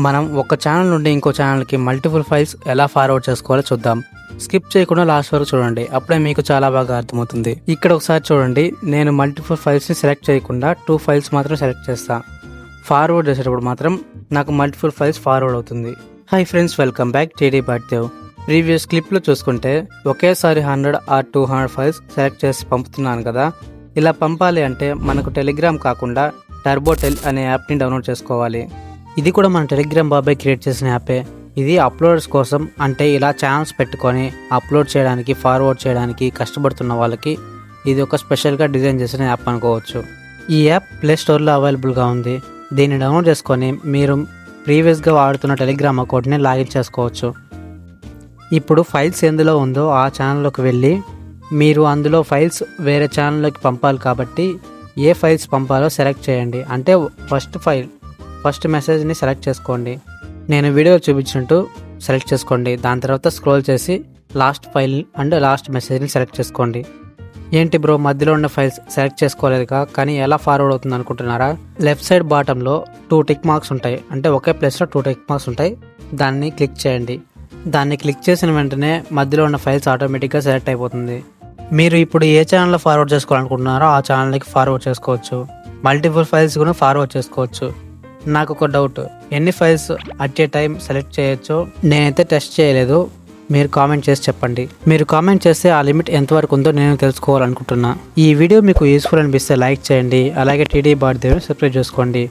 మనం ఒక ఛానల్ నుండి ఇంకో ఛానల్కి మల్టిపుల్ ఫైల్స్ ఎలా ఫార్వర్డ్ చేసుకోవాలో చూద్దాం. స్కిప్ చేయకుండా లాస్ట్ వరకు చూడండి, అప్పుడే మీకు చాలా బాగా అర్థమవుతుంది. ఇక్కడ ఒకసారి చూడండి, నేను మల్టిపుల్ ఫైల్స్ని సెలెక్ట్ చేయకుండా 2 ఫైల్స్ మాత్రం సెలెక్ట్ చేస్తాను. ఫార్వర్డ్ చేసేటప్పుడు మాత్రం నాకు మల్టిపుల్ ఫైల్స్ ఫార్వర్డ్ అవుతుంది. హాయ్ ఫ్రెండ్స్, వెల్కమ్ బ్యాక్ టీడీ బాట్దేవ్. ప్రీవియస్ క్లిప్లో చూసుకుంటే ఒకేసారి 100 or 200 ఫైల్స్ సెలెక్ట్ చేసి పంపుతున్నాను కదా. ఇలా పంపాలి అంటే మనకు టెలిగ్రామ్ కాకుండా టర్బోటెల్ అనే యాప్ని డౌన్లోడ్ చేసుకోవాలి. ఇది కూడా మన టెలిగ్రామ్ బాబాయ్ క్రియేట్ చేసిన యాపే. ఇది అప్లోడర్స్ కోసం, అంటే ఇలా ఛానల్స్ పెట్టుకొని అప్లోడ్ చేయడానికి, ఫార్వర్డ్ చేయడానికి కష్టపడుతున్న వాళ్ళకి ఇది ఒక స్పెషల్గా డిజైన్ చేసిన యాప్ అనుకోవచ్చు. ఈ యాప్ ప్లే స్టోర్లో అవైలబుల్గా ఉంది. దీన్ని డౌన్లోడ్ చేసుకొని మీరు ప్రీవియస్గా వాడుతున్న టెలిగ్రామ్ అకౌంట్ని లాగిన్ చేసుకోవచ్చు. ఇప్పుడు ఫైల్స్ ఎందులో ఉందో ఆ ఛానల్లోకి వెళ్ళి మీరు అందులో ఫైల్స్ వేరే ఛానల్లోకి పంపాలి కాబట్టి ఏ ఫైల్స్ పంపాలో సెలెక్ట్ చేయండి. అంటే ఫస్ట్ మెసేజ్ని సెలెక్ట్ చేసుకోండి. నేను వీడియోలో చూపించినట్టు సెలెక్ట్ చేసుకోండి. దాని తర్వాత స్క్రోల్ చేసి లాస్ట్ ఫైల్ అండ్ లాస్ట్ మెసేజ్ని సెలెక్ట్ చేసుకోండి. ఏంటి బ్రో, మధ్యలో ఉన్న ఫైల్స్ సెలెక్ట్ చేసుకోలేదుగా, కానీ ఎలా ఫార్వర్డ్ అవుతుంది అనుకుంటున్నారా? లెఫ్ట్ సైడ్ బాటంలో 2 టిక్ మార్క్స్ ఉంటాయి, అంటే ఒకే ప్లేస్లో 2 టిక్ మార్క్స్ ఉంటాయి. దాన్ని క్లిక్ చేయండి. దాన్ని క్లిక్ చేసిన వెంటనే మధ్యలో ఉన్న ఫైల్స్ ఆటోమేటిక్గా సెలెక్ట్ అయిపోతుంది. మీరు ఇప్పుడు ఏ ఛానల్లో ఫార్వర్డ్ చేసుకోవాలనుకుంటున్నారో ఆ ఛానల్కి ఫార్వర్డ్ చేసుకోవచ్చు. మల్టిపుల్ ఫైల్స్ కూడా ఫార్వర్డ్ చేసుకోవచ్చు. నాకు ఒక డౌట్, ఎన్ని files at a time select చేయొచ్చో నేనైతే టెస్ట్ చేయలేదు. మీరు కామెంట్ చేసి చెప్పండి. మీరు కామెంట్ చేస్తే ఆ లిమిట్ ఎంతవరకు ఉందో నేను తెలుసుకోవాలనుకుంటున్నా. ఈ వీడియో మీకు యూస్ఫుల్ అనిపిస్తే లైక్ చేయండి. అలాగే టీడీ బాట్దేవ్ని సబ్స్క్రైబ్ చేసుకోండి.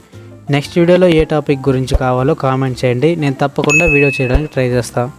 నెక్స్ట్ వీడియోలో ఏ టాపిక్ గురించి కావాలో కామెంట్ చేయండి. నేను తప్పకుండా వీడియో చేయడానికి ట్రై చేస్తాను.